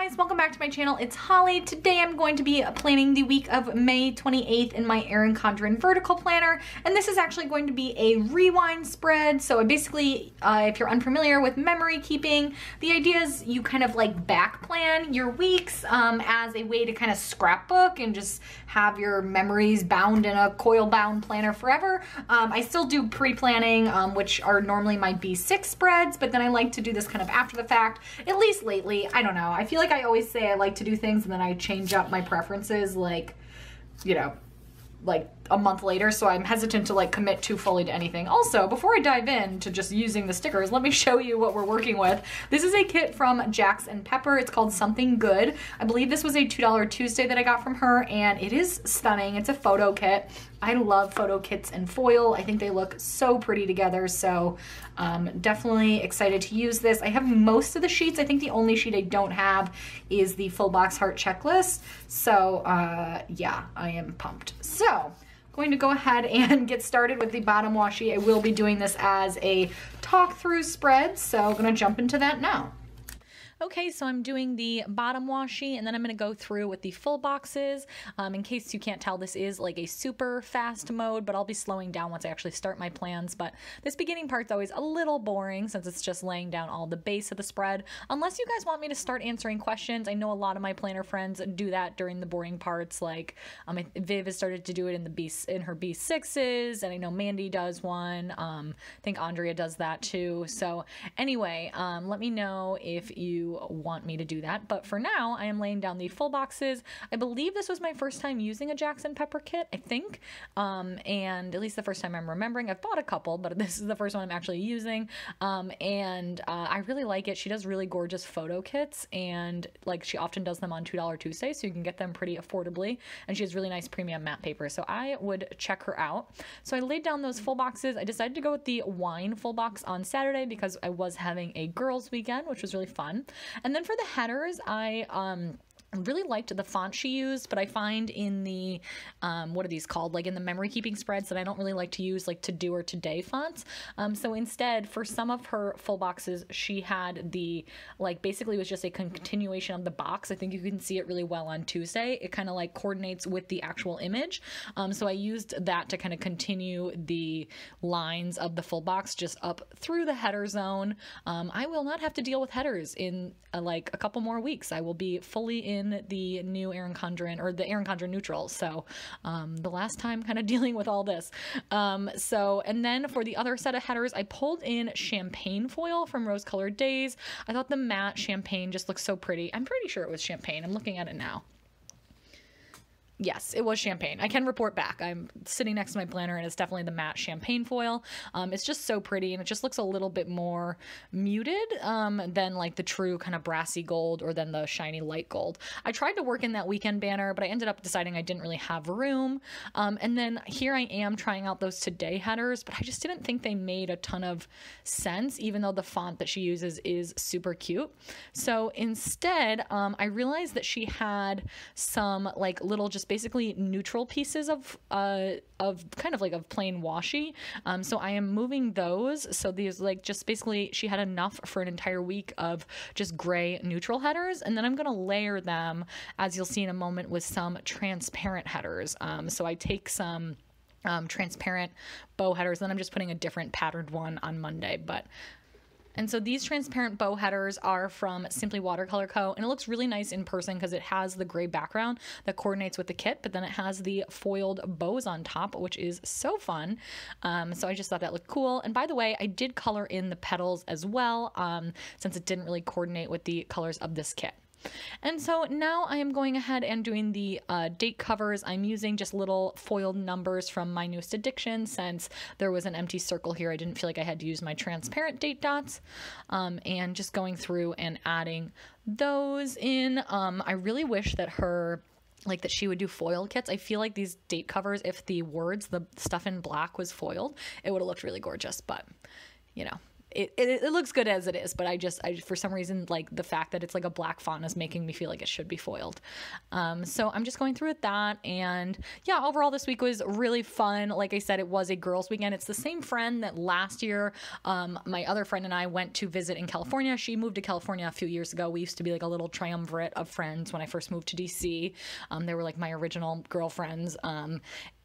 guys, welcome back to my channel. It's Holly. Today I'm going to be planning the week of May 28th in my Erin Condren vertical planner, and this is actually going to be a rewind spread. So basically, if you're unfamiliar with memory keeping, the idea is you kind of like back plan your weeks as a way to kind of scrapbook and just have your memories bound in a coil bound planner forever. I still do pre-planning, which are normally my B6 spreads, but then I like to do this kind of after the fact, at least lately. I don't know. I feel like I always say I like to do things and then I change up my preferences like, you know, like a month later, so I'm hesitant to like commit too fully to anything. Also, before I dive into just using the stickers, let me show you what we're working with. This is a kit from Jax and Pepper. It's called Something Good. I believe this was a $2 Tuesday that I got from her, and it is stunning. It's a photo kit. I love photo kits in foil. I think they look so pretty together, so definitely excited to use this. I have most of the sheets. I think the only sheet I don't have is the full box heart checklist. So yeah, I am pumped. So going to go ahead and get started with the bottom washi. I will be doing this as a talk through spread, so I'm gonna jump into that now. Okay, so I'm doing the bottom washi, and then I'm going to go through with the full boxes. In case you can't tell, this is like a super fast mode, but I'll be slowing down once I actually start my plans. But this beginning part's always a little boring since it's just laying down all the base of the spread. Unless you guys want me to start answering questions. I know a lot of my planner friends do that during the boring parts. Like Viv has started to do it in her B6s, and I know Mandy does one. I think Andrea does that too. So anyway, let me know if you want me to do that, but for now I am laying down the full boxes. I believe this was my first time using a Jax and Pepper kit, I think, and at least the first time I'm remembering. I've bought a couple, but this is the first one I'm actually using, and I really like it. She does really gorgeous photo kits, and like she often does them on $2 Tuesday, so you can get them pretty affordably, and she has really nice premium matte paper, so I would check her out. So I laid down those full boxes. I decided to go with the wine full box on Saturday because I was having a girls weekend, which was really fun. And then for the headers, I really liked the font she used, but I find in the, what are these called? Like in the memory keeping spreads that I don't really like to use like to-do or today fonts. So instead, for some of her full boxes, she had the, like basically it was just a continuation of the box. I think you can see it really well on Tuesday. It kind of like coordinates with the actual image. So I used that to kind of continue the lines of the full box just up through the header zone. I will not have to deal with headers in like a couple more weeks. I will be fully in the new Erin Condren, or the Erin Condren neutral. So the last time kind of dealing with all this. And then for the other set of headers, I pulled in champagne foil from Rose Colored Days. I thought the matte champagne just looks so pretty. I'm pretty sure it was champagne. I'm looking at it now. Yes, it was champagne. I can report back. I'm sitting next to my planner, and it's definitely the matte champagne foil. It's just so pretty, and it just looks a little bit more muted than like the true kind of brassy gold or than the shiny light gold. I tried to work in that weekend banner, but I ended up deciding I didn't really have room. And then here I am trying out those today headers, but I just didn't think they made a ton of sense, even though the font that she uses is super cute. So instead, I realized that she had some like little just basically neutral pieces of kind of like of plain washi. So I am moving those. So these like just basically she had enough for an entire week of just gray neutral headers, and then I'm going to layer them, as you'll see in a moment, with some transparent headers. So I take some transparent bow headers, then I'm just putting a different patterned one on Monday. And so these transparent bow headers are from Simply Watercolor Co. And it looks really nice in person because it has the gray background that coordinates with the kit, but then it has the foiled bows on top, which is so fun. So I just thought that looked cool. And by the way, I did color in the petals as well, since it didn't really coordinate with the colors of this kit. And so now I am going ahead and doing the date covers. I'm using just little foiled numbers from My Newest Addiction. Since there was an empty circle here, I didn't feel like I had to use my transparent date dots, and just going through and adding those in. I really wish that that she would do foil kits. I feel like these date covers, if the words, the stuff in black was foiled, it would have looked really gorgeous, but you know, it looks good as it is, but I for some reason, like the fact that it's like a black font is making me feel like it should be foiled. So I'm just going through with that. And yeah, overall this week was really fun. Like I said, it was a girls' weekend. It's the same friend that last year, my other friend and I went to visit in California. She moved to California a few years ago. We used to be like a little triumvirate of friends when I first moved to DC. They were like my original girlfriends.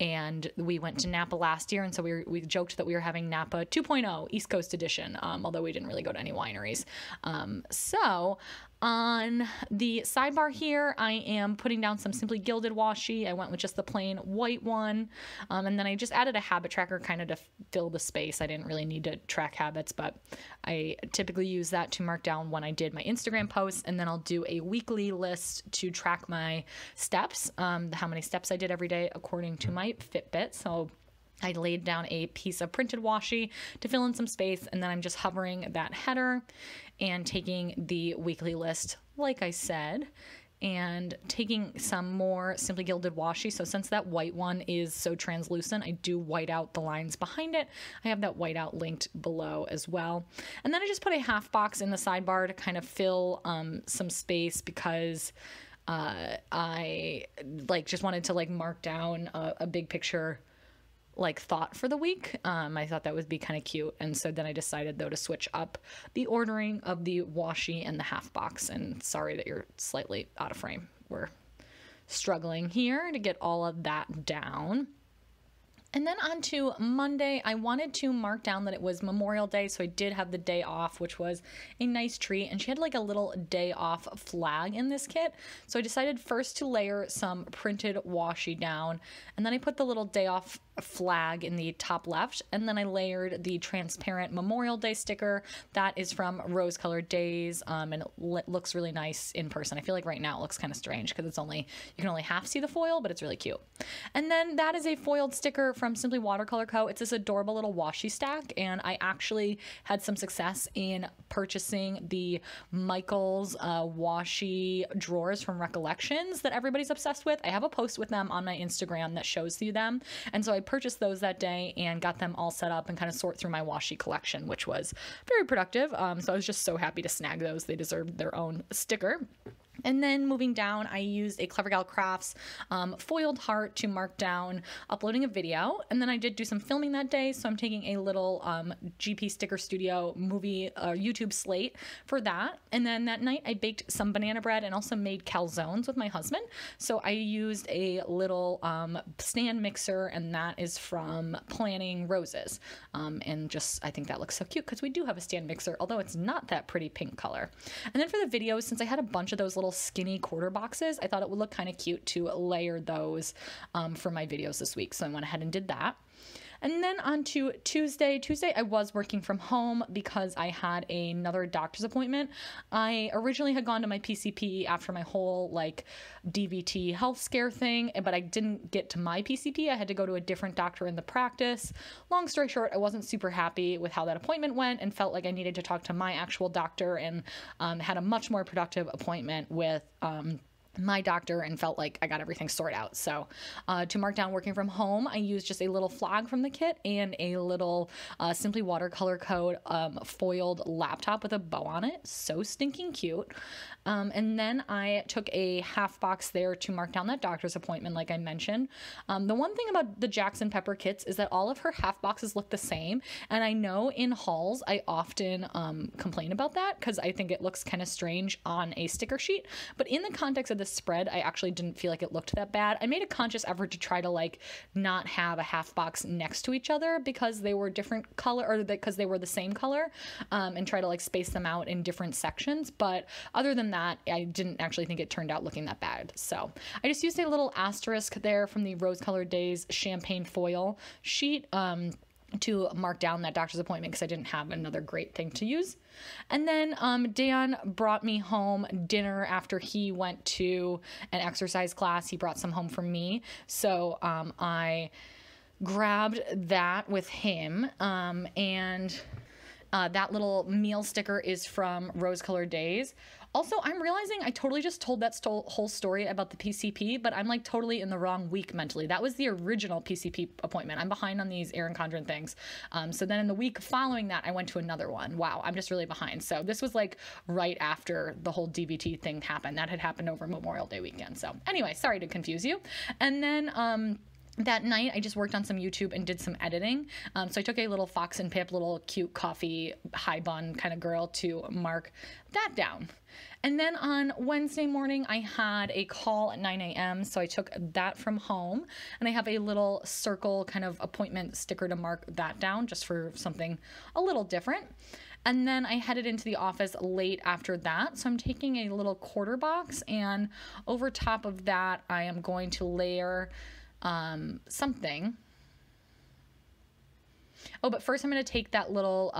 And we went to Napa last year. And so we joked that we were having Napa 2.0 East Coast edition, although we didn't really go to any wineries. So on the sidebar here, I am putting down some Simply Gilded washi. I went with just the plain white one. And then I just added a habit tracker kind of to fill the space. I didn't really need to track habits, but I typically use that to mark down when I did my Instagram posts. And then I'll do a weekly list to track my steps, how many steps I did every day according to my Fitbit. So I laid down a piece of printed washi to fill in some space, and then I'm just hovering that header and taking the weekly list, like I said, and taking some more Simply Gilded washi. So since that white one is so translucent, I do white out the lines behind it. I have that white out linked below as well. And then I just put a half box in the sidebar to kind of fill some space because I just wanted to mark down a big picture thought for the week. I thought that would be kind of cute. And so then I decided though to switch up the ordering of the washi and the half box. And sorry that you're slightly out of frame. We're struggling here to get all of that down. And then on to Monday, I wanted to mark down that it was Memorial Day, so I did have the day off, which was a nice treat. And she had a little day off flag in this kit. So I decided first to layer some printed washi down, and then I put the little day off flag in the top left, and then I layered the transparent Memorial Day sticker that is from Rose Colored Days, and it looks really nice in person. I feel like right now it looks kind of strange because you can only half see the foil, but it's really cute. And then that is a foiled sticker from Simply Watercolor Co. It's this adorable little washi stack, and I actually had some success in purchasing the Michaels washi drawers from Recollections that everybody's obsessed with. I have a post with them on my Instagram that shows you them, and so I purchased those that day and got them all set up and kind of sort through my washi collection, which was very productive. So I was just so happy to snag those. They deserved their own sticker. And then moving down, I used a Clever Gal Crafts foiled heart to mark down uploading a video. And then I did do some filming that day, so I'm taking a little GP Sticker Studio movie YouTube slate for that. And then that night I baked some banana bread and also made calzones with my husband. So I used a little stand mixer, and that is from Planning Roses. And just, I think that looks so cute because we do have a stand mixer, although it's not that pretty pink color. And then for the videos, since I had a bunch of those little skinny quarter boxes, I thought it would look kind of cute to layer those for my videos this week. So I went ahead and did that. And then on to Tuesday. Tuesday, I was working from home because I had another doctor's appointment. I originally had gone to my PCP after my whole DVT health scare thing, but I didn't get to my PCP. I had to go to a different doctor in the practice. Long story short, I wasn't super happy with how that appointment went and felt like I needed to talk to my actual doctor, and had a much more productive appointment with my doctor and felt like I got everything sorted out. So to mark down working from home, I used just a little flag from the kit and a little Simply Watercolor Co. Foiled laptop with a bow on it. So stinking cute. And then I took a half box there to mark down that doctor's appointment, like I mentioned. The one thing about the Jax and Pepper kits is that all of her half boxes look the same. And I know in hauls, I often complain about that because I think it looks kind of strange on a sticker sheet. But in the context of this spread, I actually didn't feel like it looked that bad. I made a conscious effort to try to not have a half box next to each other because they were different color, or because they were the same color, and try to space them out in different sections. But other than that, I didn't actually think it turned out looking that bad. So I just used a little asterisk there from the Rose Colored Days champagne foil sheet to mark down that doctor's appointment because I didn't have another great thing to use. And then Dan brought me home dinner after he went to an exercise class. He brought some home for me. So I grabbed that with him, and that little meal sticker is from Rose Colored Days. Also, I'm realizing I totally just told that whole story about the PCP, but I'm like totally in the wrong week mentally. That was the original PCP appointment. I'm behind on these Erin Condren things. So then in the week following that, I went to another one. Wow, I'm just really behind. So this was like right after the whole DVT thing happened. That had happened over Memorial Day weekend. So anyway, sorry to confuse you. And then, that night, I just worked on some YouTube and did some editing. So I took a little Fox and Pip, little cute coffee, high bun kind of girl to mark that down. And then on Wednesday morning, I had a call at 9 a.m. So I took that from home, and I have a little circle kind of appointment sticker to mark that down just for something a little different. And then I headed into the office late after that. So I'm taking a little quarter box, and over top of that, I am going to layer something. Oh, but first I'm going to take that little,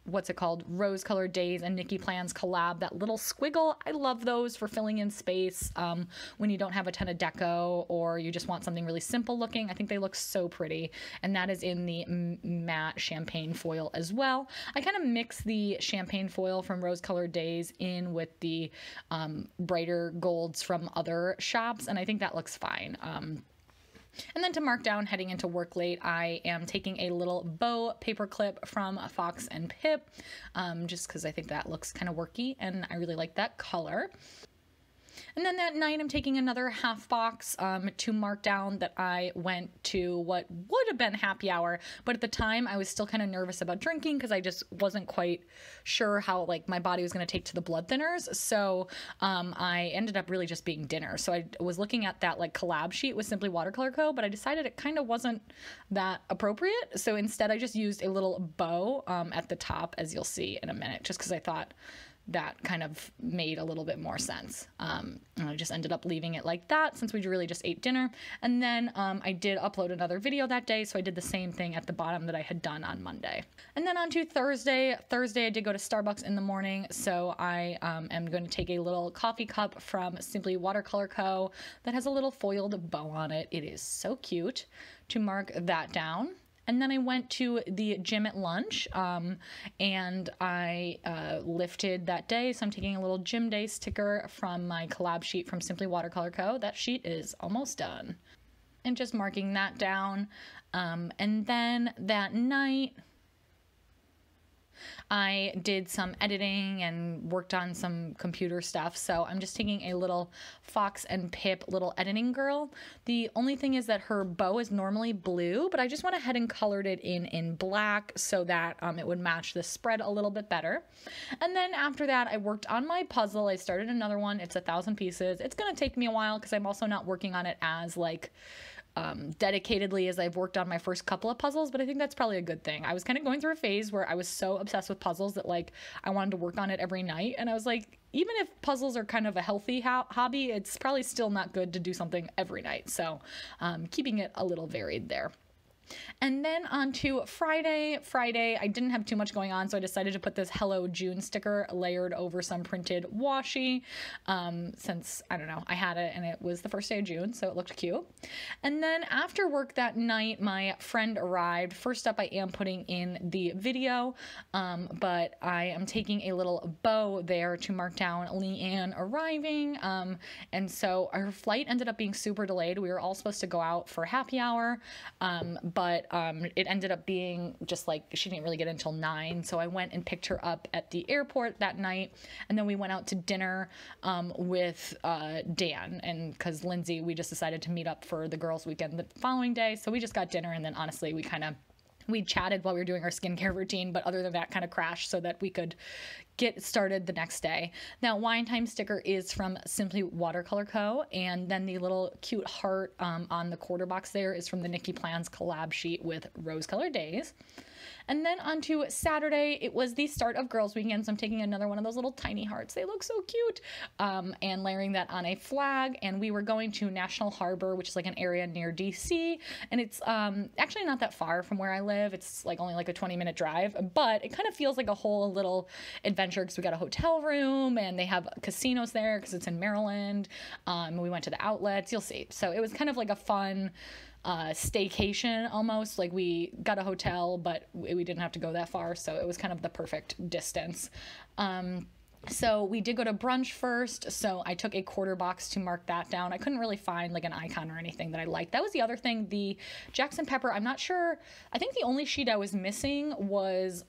what's it called? Rose Colored Days and Nikki Plans collab, that little squiggle. I love those for filling in space when you don't have a ton of deco or you just want something really simple looking. I think they look so pretty. And that is in the matte champagne foil as well. I kind of mix the champagne foil from Rose Colored Days in with the brighter golds from other shops, and I think that looks fine. And then to mark down heading into work late, I am taking a little bow paper clip from Fox and Pip, just because I think that looks kind of worky and I really like that color. And then that night I'm taking another half box to mark down that I went to what would have been happy hour, but at the time I was still kind of nervous about drinking because I just wasn't quite sure how like my body was going to take to the blood thinners. So I ended up really just being dinner. So I was looking at that like collab sheet with Simply Watercolor Co., but I decided it kind of wasn't that appropriate. So instead I just used a little bow at the top, as you'll see in a minute, just because I thought that kind of made a little bit more sense. And I just ended up leaving it like that since we really just ate dinner. And then I did upload another video that day, so I did the same thing at the bottom that I had done on Monday. And then on to Thursday. Thursday I did go to Starbucks in the morning, so I am going to take a little coffee cup from Simply Watercolor Co. that has a little foiled bow on it. It is so cute, to mark that down. And then I went to the gym at lunch, and I lifted that day. So I'm taking a little gym day sticker from my collab sheet from Simply Watercolor Co. That sheet is almost done. And just marking that down. And then that night, I did some editing and worked on some computer stuff. So I'm just taking a little Fox and Pip little editing girl. The only thing is that her bow is normally blue, but I just went ahead and colored it in black so that it would match the spread a little bit better. And then after that, I worked on my puzzle. I started another one. It's 1,000 pieces. It's going to take me a while because I'm also not working on it as like dedicatedly as I've worked on my first couple of puzzles, but I think that's probably a good thing. I was kind of going through a phase where I was so obsessed with puzzles that like I wanted to work on it every night, and I was like, even if puzzles are kind of a healthy hobby, it's probably still not good to do something every night. So keeping it a little varied there. And then on to Friday. Friday, I didn't have too much going on, so I decided to put this Hello June sticker layered over some printed washi, since, I don't know, I had it and it was the first day of June, so it looked cute. And then after work that night, my friend arrived. First up, I am putting in the video, but I am taking a little bow there to mark down Leanne arriving, and so our flight ended up being super delayed. We were all supposed to go out for happy hour, but it ended up being just like she didn't really get until 9, so I went and picked her up at the airport that night, and then we went out to dinner with Dan, and because Lindsay, we just decided to meet up for the girls' weekend the following day, so we just got dinner, and then honestly we chatted while we were doing our skincare routine, but other than that, kind of crashed so that we could get started the next day. Now, Wine Time sticker is from Simply Watercolor Co. And then the little cute heart on the quarter box there is from the Nikki Plans collab sheet with Rose Colored Days. And then on to Saturday, it was the start of Girls Weekend, so I'm taking another one of those little tiny hearts. They look so cute. And layering that on a flag. And we were going to National Harbor, which is like an area near DC. And it's actually not that far from where I live. It's like only like a 20-minute drive, but it kind of feels like a whole little adventure because we got a hotel room and they have casinos there because it's in Maryland. We went to the outlets, you'll see. So it was kind of like a fun staycation almost. Like we got a hotel, but we didn't have to go that far, so it was kind of the perfect distance. So we did go to brunch first, so I took a quarter box to mark that down. I couldn't really find like an icon or anything that I liked. That was the other thing, the Jax and Pepper, I'm not sure, I think the only sheet I was missing was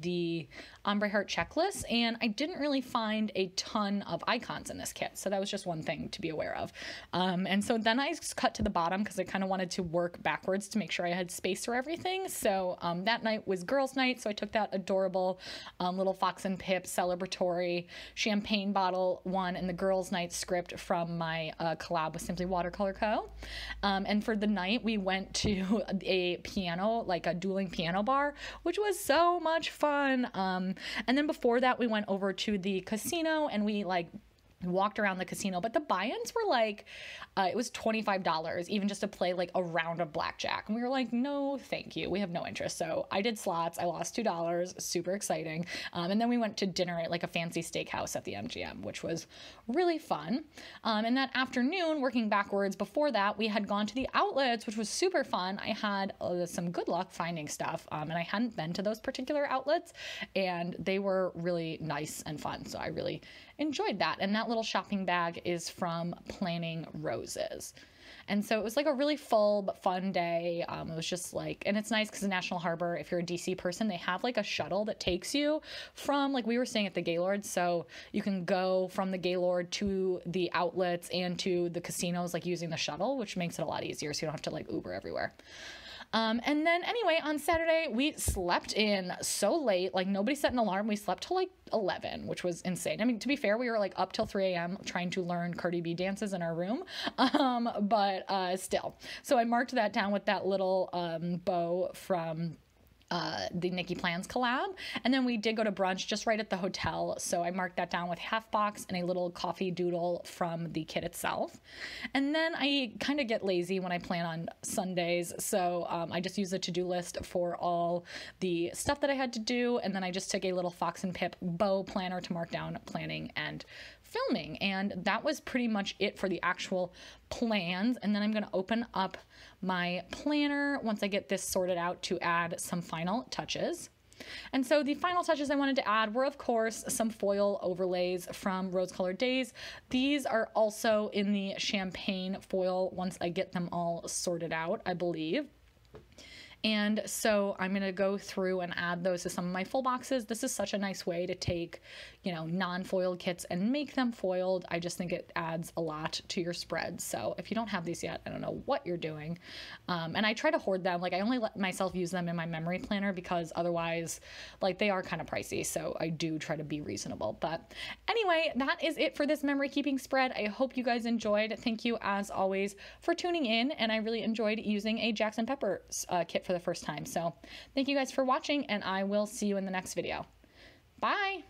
the ombre heart checklist, and I didn't really find a ton of icons in this kit, so that was just one thing to be aware of. And so then I cut to the bottom because I kind of wanted to work backwards to make sure I had space for everything. So that night was girls' night, so I took that adorable little Fox and Pip celebratory champagne bottle one and the girls' night script from my collab with Simply Watercolor Co. And for the night, we went to a piano, like a dueling piano bar, which was so much fun. And then before that, we went over to the casino and we like walked around the casino, but the buy-ins were like, it was $25 even just to play like a round of blackjack. And we were like, no, thank you. We have no interest. So I did slots. I lost $2, super exciting. And then we went to dinner at like a fancy steakhouse at the MGM, which was really fun. And that afternoon, working backwards, before that, we had gone to the outlets, which was super fun. I had some good luck finding stuff, and I hadn't been to those particular outlets, and they were really nice and fun. So I really enjoyed that. And that little shopping bag is from Planning Roses. And so it was like a really full but fun day. It was just like, and it's nice because the National Harbor, if you're a DC person, they have like a shuttle that takes you from, like we were staying at the Gaylord, so you can go from the Gaylord to the outlets and to the casinos like using the shuttle, which makes it a lot easier so you don't have to like Uber everywhere. And then anyway, on Saturday, we slept in so late, like nobody set an alarm. We slept till like 11, which was insane. I mean, to be fair, we were like up till 3 a.m. trying to learn Cardi B dances in our room. But still. So I marked that down with that little bow from the Nikki Plans collab. And then we did go to brunch just right at the hotel. So I marked that down with half box and a little coffee doodle from the kit itself. And then I kind of get lazy when I plan on Sundays. So I just use a to-do list for all the stuff that I had to do. And then I just took a little Fox and Pip bow planner to mark down planning and filming. And that was pretty much it for the actual plans. And then I'm going to open up my planner once I get this sorted out to add some final touches. And so the final touches I wanted to add were, of course, some foil overlays from Rose Colored Days. These are also in the champagne foil once I get them all sorted out, I believe. And so I'm going to go through and add those to some of my full boxes. This is such a nice way to take, you know, non-foiled kits and make them foiled. I just think it adds a lot to your spread. So if you don't have these yet, I don't know what you're doing. And I try to hoard them. Like I only let myself use them in my memory planner because otherwise, like they are kind of pricey. So I do try to be reasonable. But anyway, that is it for this memory keeping spread. I hope you guys enjoyed. Thank you as always for tuning in. And I really enjoyed using a Jax and Pepper kit for the first time. So thank you guys for watching, and I will see you in the next video. Bye.